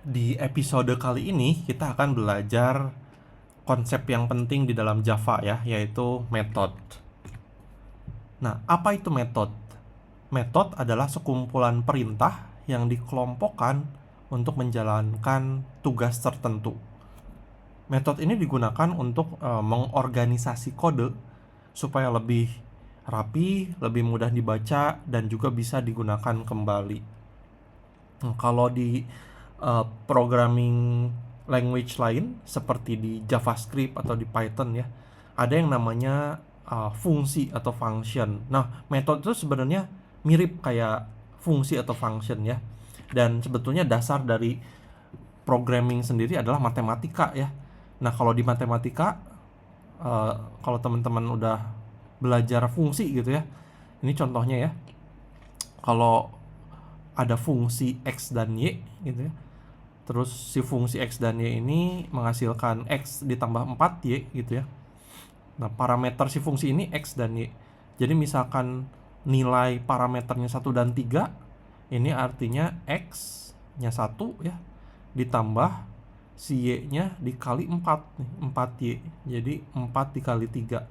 Di episode kali ini kita akan belajar konsep yang penting di dalam Java ya, yaitu method. Nah, apa itu method? Method adalah sekumpulan perintah yang dikelompokkan untuk menjalankan tugas tertentu. Metode ini digunakan untuk mengorganisasi kode supaya lebih rapi, lebih mudah dibaca, dan juga bisa digunakan kembali. Kalau di programming language lain seperti di JavaScript atau di Python ya, ada yang namanya fungsi atau function. Nah, metode itu sebenarnya mirip kayak fungsi atau function ya. Dan sebetulnya dasar dari programming sendiri adalah matematika ya. Nah, kalau di matematika, kalau teman-teman udah belajar fungsi gitu ya, ini contohnya ya. Kalau ada fungsi X dan Y gitu ya, terus si fungsi X dan Y ini menghasilkan X ditambah 4Y gitu ya. Nah, parameter si fungsi ini X dan Y. Jadi misalkan nilai parameternya 1 dan 3, ini artinya X-nya 1 ya, ditambah si Y-nya dikali 4 nih, 4Y. Jadi 4 dikali 3.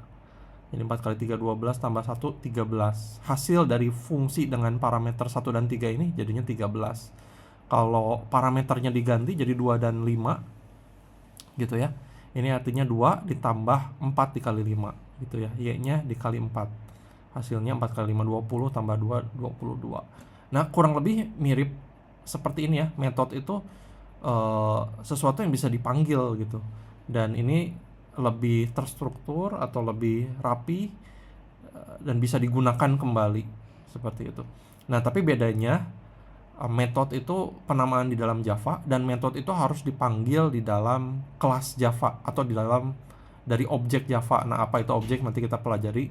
Jadi 4 kali 3 12 tambah 1 13. Hasil dari fungsi dengan parameter 1 dan 3 ini jadinya 13. Kalau parameternya diganti jadi 2 dan 5 gitu ya. Ini artinya 2 ditambah 4 dikali 5 gitu ya. Y-nya dikali 4. Hasilnya 4 kali 5 20 tambah 2 22. Nah, kurang lebih mirip seperti ini ya. Metode itu sesuatu yang bisa dipanggil gitu. Dan ini lebih terstruktur atau lebih rapi dan bisa digunakan kembali seperti itu. Nah, tapi bedanya metode itu penamaan di dalam Java, dan metode itu harus dipanggil di dalam kelas Java atau di dalam dari objek Java. Nah, apa itu objek nanti kita pelajari.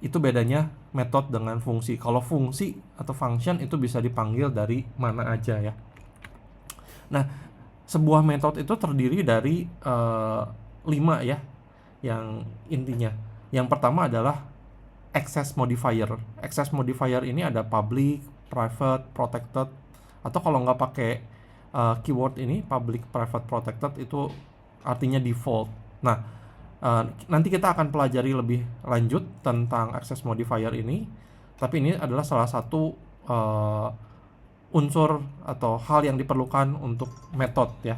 Itu bedanya metode dengan fungsi. Kalau fungsi atau function itu bisa dipanggil dari mana aja ya. Nah, sebuah metode itu terdiri dari 5 ya, yang intinya. Yang pertama adalah access modifier. Access modifier ini ada public, private, protected, atau kalau nggak pakai keyword ini public, private, protected, itu artinya default. Nah, nanti kita akan pelajari lebih lanjut tentang access modifier ini, tapi ini adalah salah satu unsur atau hal yang diperlukan untuk metode ya.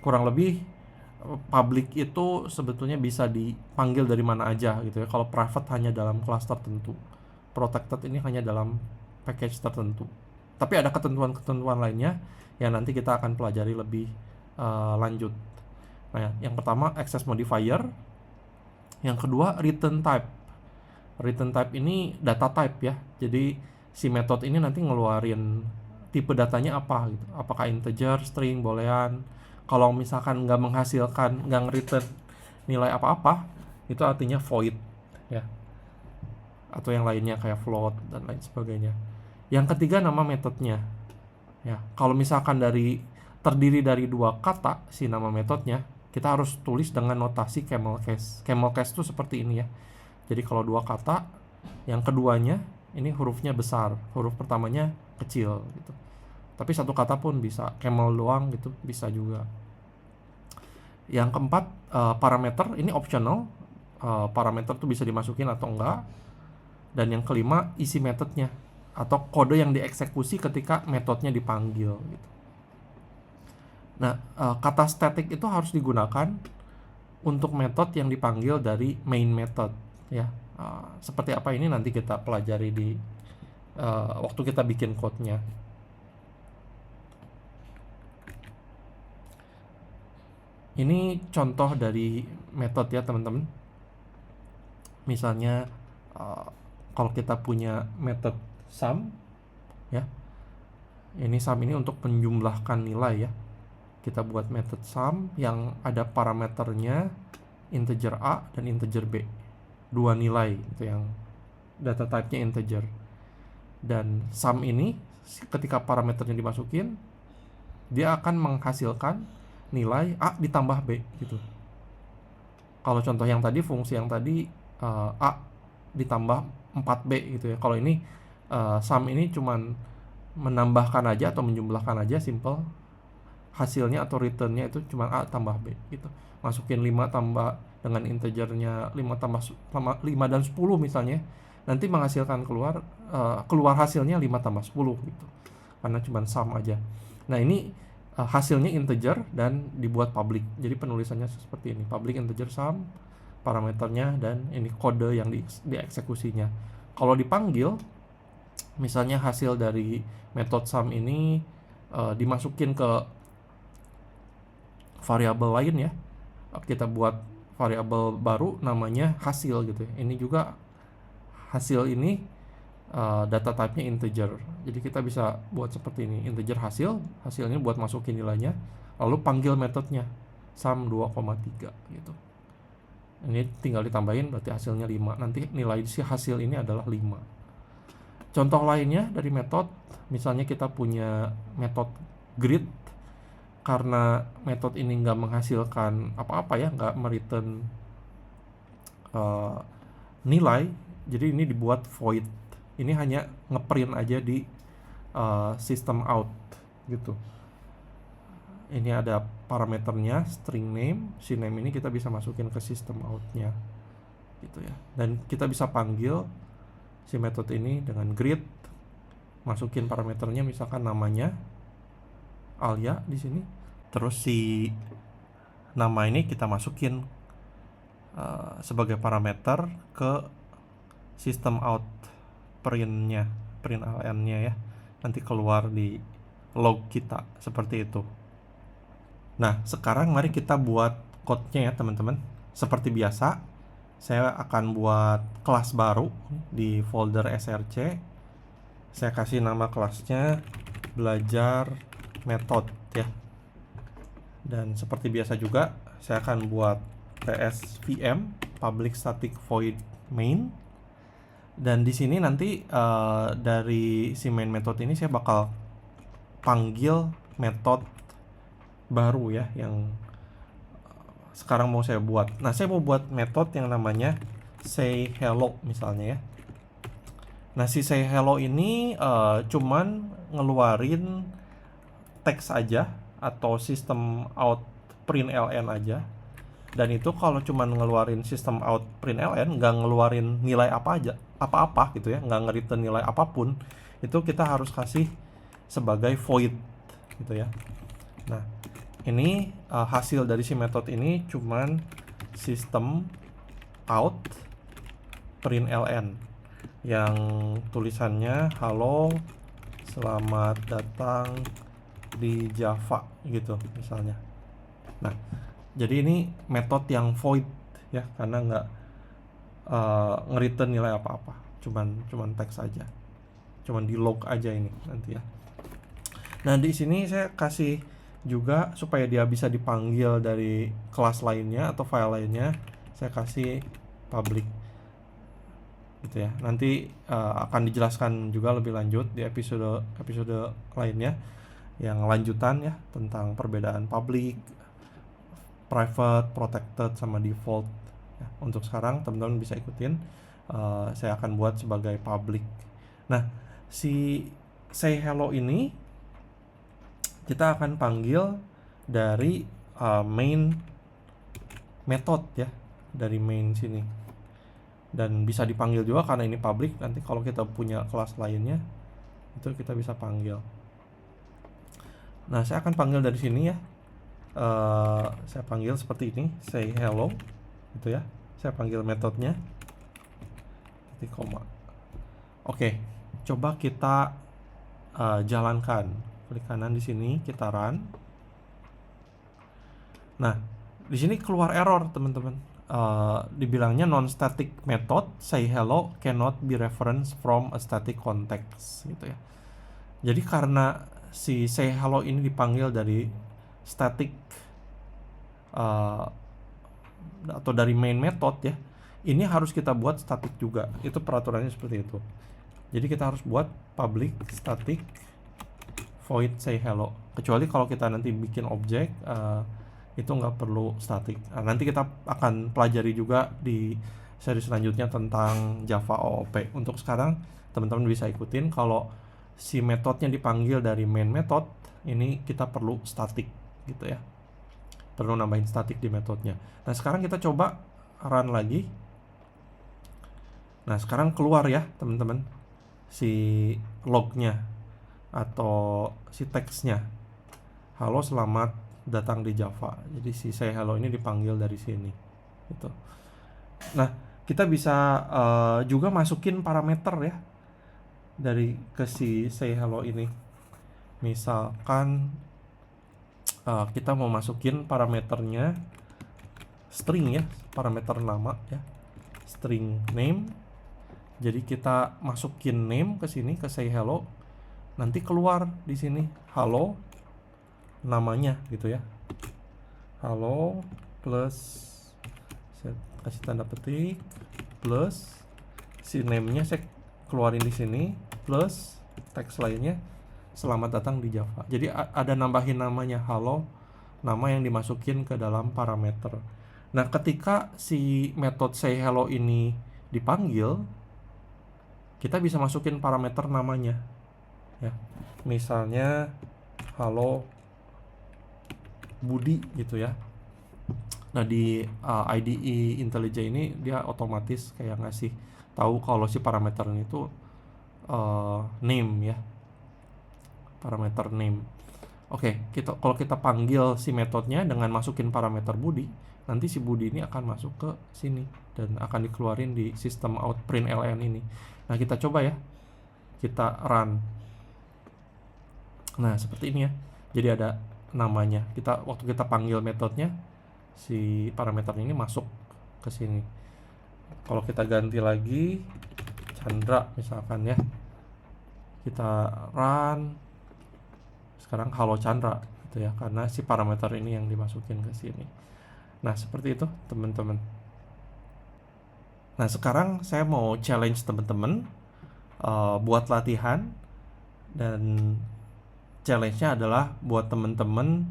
Kurang lebih public itu sebetulnya bisa dipanggil dari mana aja gitu ya. Kalau private hanya dalam kelas tertentu, protected ini hanya dalam package tertentu. Tapi ada ketentuan-ketentuan lainnya yang nanti kita akan pelajari lebih lanjut. Nah, yang pertama access modifier, yang kedua return type. Return type ini data type ya. Jadi si metode ini nanti ngeluarin tipe datanya apa gitu. Apakah integer, string, boolean. Kalau misalkan nggak menghasilkan, nggak nge-return nilai apa-apa, itu artinya void ya. Atau yang lainnya kayak float dan lain sebagainya. Yang ketiga nama metodenya ya. Kalau misalkan terdiri dari 2 kata si nama metodenya, kita harus tulis dengan notasi camel case. Camel case itu seperti ini ya. Jadi kalau 2 kata, yang keduanya ini hurufnya besar, huruf pertamanya kecil gitu. Tapi 1 kata pun bisa, camel doang gitu bisa juga. Yang keempat, parameter ini optional. Parameter tuh bisa dimasukin atau enggak. Dan yang kelima, isi metodenya atau kode yang dieksekusi ketika metodenya dipanggil gitu. Nah, kata static itu harus digunakan untuk metode yang dipanggil dari main method ya. Seperti apa ini nanti kita pelajari di waktu kita bikin code-nya. Ini contoh dari metode ya teman-teman. Misalnya kalau kita punya metode sum ya. Ini sum ini untuk menjumlahkan nilai ya. Kita buat metode sum yang ada parameternya integer A dan integer B. 2 nilai itu yang data type-nya integer. Dan sum ini ketika parameternya dimasukin, dia akan menghasilkan nilai A ditambah B gitu. Kalau contoh yang tadi, fungsi yang tadi A ditambah 4B gitu ya. Kalau ini sum ini cuman menambahkan aja atau menjumlahkan aja, simple. Hasilnya atau returnnya itu cuma A tambah B gitu. Masukin 5 tambah dengan integernya 5 tambah 5 dan 10 misalnya, nanti menghasilkan keluar hasilnya 5 tambah 10 gitu, karena cuma sum aja. Nah ini hasilnya integer dan dibuat public, jadi penulisannya seperti ini, public integer sum parameternya, dan ini kode yang dieksekusinya. Kalau dipanggil, misalnya hasil dari method sum ini dimasukin ke variabel lain ya, kita buat variabel baru namanya hasil gitu ya. Ini juga hasil ini data type-nya integer, jadi kita bisa buat seperti ini, integer hasilnya buat masukin nilainya, lalu panggil metodenya sum 2,3 gitu. Ini tinggal ditambahin, berarti hasilnya 5, nanti nilai si hasil ini adalah 5. Contoh lainnya dari metode, misalnya kita punya metode grid. Karena metode ini nggak menghasilkan apa-apa ya, nggak mereturn nilai, jadi ini dibuat void. Ini hanya ngeprint aja di system out gitu. Ini ada parameternya string name, si name ini kita bisa masukin ke system outnya gitu ya. Dan kita bisa panggil si metode ini dengan grid, masukin parameternya misalkan namanya Alia di sini. Terus si nama ini kita masukin sebagai parameter ke system out print ln-nya ya. Nanti keluar di log kita seperti itu. Nah, sekarang mari kita buat code-nya ya, teman-teman. Seperti biasa, saya akan buat kelas baru di folder src. Saya kasih nama kelasnya belajar method ya. Dan seperti biasa juga, saya akan buat tsvm public static void main. Dan di sini nanti dari si main method ini saya bakal panggil metode baru ya, yang sekarang mau saya buat. Nah, saya mau buat metode yang namanya say hello misalnya ya. Nah, si say hello ini cuman ngeluarin teks aja atau system out print ln aja. Dan itu kalau cuman ngeluarin system out print ln, nggak ngeluarin nilai apa-apa gitu ya, nggak nge-return nilai apapun, itu kita harus kasih sebagai void gitu ya. Nah, ini hasil dari si metode ini cuman system out print ln yang tulisannya halo selamat datang di Java gitu misalnya. Nah, jadi ini metode yang void ya, karena nggak nge-return nilai apa-apa, cuman teks aja, cuman di log aja ini nanti ya. Nah, di sini saya kasih juga supaya dia bisa dipanggil dari kelas lainnya atau file lainnya, saya kasih public gitu ya. Nanti akan dijelaskan juga lebih lanjut di episode lainnya yang lanjutan ya, tentang perbedaan public, private, protected, sama default ya. Untuk sekarang teman-teman bisa ikutin, saya akan buat sebagai public. Nah, si say hello ini kita akan panggil dari main method ya, dari main sini, dan bisa dipanggil juga karena ini public. Nanti kalau kita punya kelas lainnya itu kita bisa panggil. Nah, saya akan panggil dari sini ya. Saya panggil seperti ini, say hello gitu ya. Saya panggil metodenya titik koma. Oke, coba kita jalankan. Klik kanan di sini, kita run. Nah, di sini keluar error teman-teman. Dibilangnya non-static method say hello cannot be referenced from a static context gitu ya. Jadi karena si say hello ini dipanggil dari static atau dari main method ya, ini harus kita buat static juga. Itu peraturannya seperti itu. Jadi kita harus buat public static void say hello. Kecuali kalau kita nanti bikin objek, itu nggak perlu static. Nanti kita akan pelajari juga di seri selanjutnya tentang Java OOP. Untuk sekarang teman-teman bisa ikutin, kalau si metodenya dipanggil dari main method, ini kita perlu static gitu ya. Perlu nambahin static di metodenya. Nah, sekarang kita coba run lagi. Nah, sekarang keluar ya, teman-teman, si lognya atau si teksnya. Halo, selamat datang di Java. Jadi si say hello ini dipanggil dari sini gitu. Nah, kita bisa juga masukin parameter ya dari ke si say hello ini. Misalkan kita mau masukin parameternya string ya, parameter nama ya, string name. Jadi kita masukin name ke sini, ke say hello, nanti keluar di sini halo namanya gitu ya. Halo plus, saya kasih tanda petik, plus si name-nya saya keluarin di sini, plus teks lainnya selamat datang di Java. Jadi ada nambahin namanya halo, nama yang dimasukin ke dalam parameter. Nah, ketika si method say hello ini dipanggil, kita bisa masukin parameter namanya ya. Misalnya halo Budi gitu ya. Nah, di IDE IntelliJ ini dia otomatis kayak ngasih tahu kalau si parameter ini tuh name ya, parameter name. Oke, kalau kita panggil si metodenya dengan masukin parameter Budi, nanti si Budi ini akan masuk ke sini dan akan dikeluarin di sistem out println ini. Nah, kita coba ya, kita run. Nah, seperti ini ya. Jadi ada namanya. Waktu kita panggil metodenya, si parameter ini masuk ke sini. Kalau kita ganti lagi Chandra misalkan ya, kita run. Sekarang halo Chandra gitu ya, karena si parameter ini yang dimasukin ke sini. Nah, seperti itu teman-teman. Nah, sekarang saya mau challenge teman-teman buat latihan, dan challenge-nya adalah buat teman-teman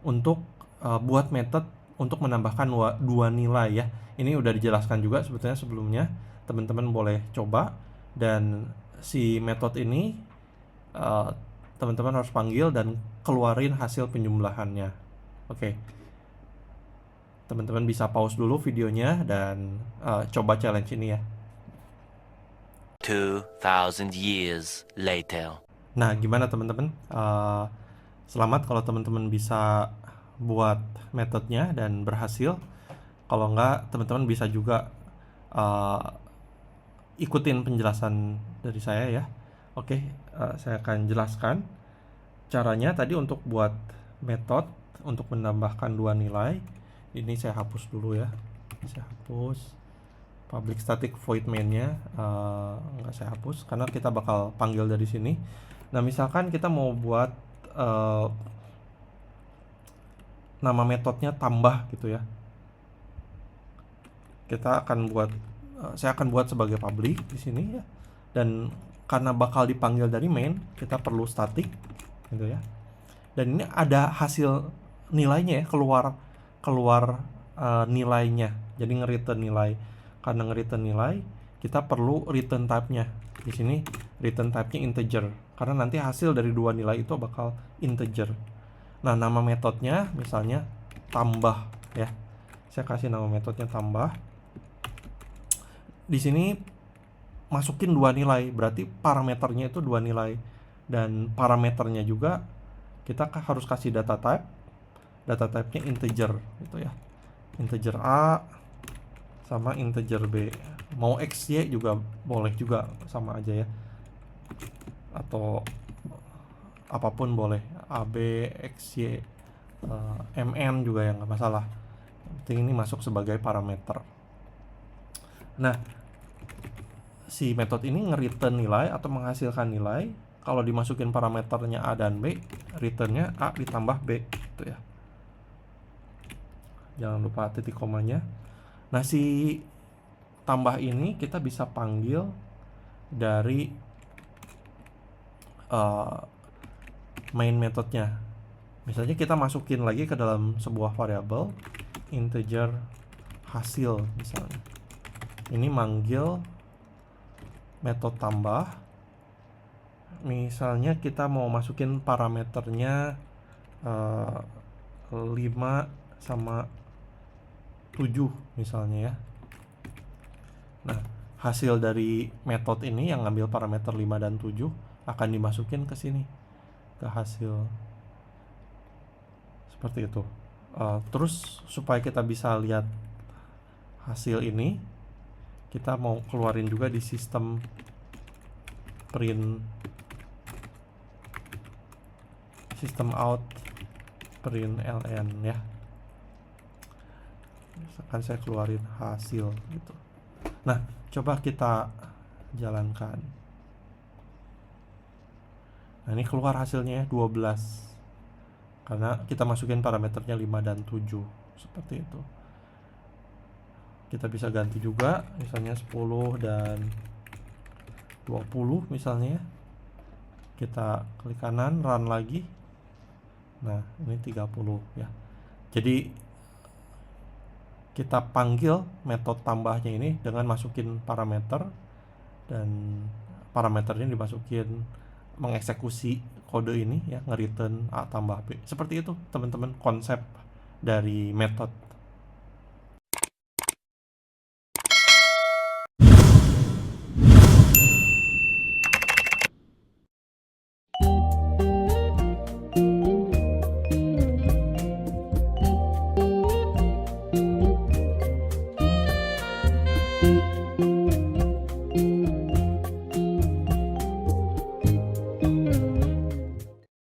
untuk buat metode untuk menambahkan dua nilai ya. Ini udah dijelaskan juga sebetulnya sebelumnya. Teman-teman boleh coba, dan si metode ini teman-teman harus panggil dan keluarin hasil penjumlahannya. Oke. Teman-teman bisa pause dulu videonya dan coba challenge ini ya. 2000 years later. Nah, gimana teman-teman? Selamat kalau teman-teman bisa buat metodenya dan berhasil. Kalau enggak, teman-teman bisa juga ikutin penjelasan dari saya ya. Oke, saya akan jelaskan caranya tadi untuk buat metode untuk menambahkan dua nilai. Ini saya hapus dulu ya. Saya hapus public static void main-nya, nggak saya hapus karena kita bakal panggil dari sini. Nah, misalkan kita mau buat nama metodenya tambah gitu ya. Saya akan buat sebagai public di sini ya. Dan karena bakal dipanggil dari main, kita perlu static gitu ya. Dan ini ada hasil nilainya ya, keluar nilainya. Jadi nge-return nilai. Karena nge-return nilai, kita perlu return type-nya. Di sini return type-nya integer. Karena nanti hasil dari dua nilai itu bakal integer. Nah, nama metodenya misalnya tambah ya. Saya kasih nama metodenya tambah. Di sini masukin dua nilai, berarti parameternya itu dua nilai. Dan parameternya juga kita harus kasih data type. Data type-nya integer gitu ya. Integer A sama integer B. Mau X, Y juga boleh juga, sama aja ya. Atau apapun boleh, A, B, X, Y, MN juga ya, nggak masalah. Yang penting ini masuk sebagai parameter. Nah, si metode ini nge-return nilai atau menghasilkan nilai. Kalau dimasukin parameternya A dan B, returnnya A ditambah B gitu ya. Jangan lupa titik komanya. Nah, si tambah ini kita bisa panggil dari main metodenya. Misalnya kita masukin lagi ke dalam sebuah variabel integer hasil misalnya. Ini manggil metode tambah. misalnya kita mau masukin parameternya 5 sama 7 misalnya ya. Nah, hasil dari metode ini yang ngambil parameter 5 dan 7 akan dimasukin ke sini, ke hasil seperti itu. Terus supaya kita bisa lihat hasil ini, kita mau keluarin juga di sistem print system out print ln ya. Misalkan saya keluarin hasil gitu. Nah, coba kita jalankan. Nah, ini keluar hasilnya ya, 12. Karena kita masukin parameternya 5 dan 7. Seperti itu. Kita bisa ganti juga, misalnya 10 dan 20 misalnya ya. Kita klik kanan, run lagi. Nah, ini 30 ya. Jadi kita panggil metode tambahnya ini dengan masukin parameter, dan parameternya dimasukin mengeksekusi kode ini ya, nge-return A tambah B. Seperti itu teman-teman konsep dari metode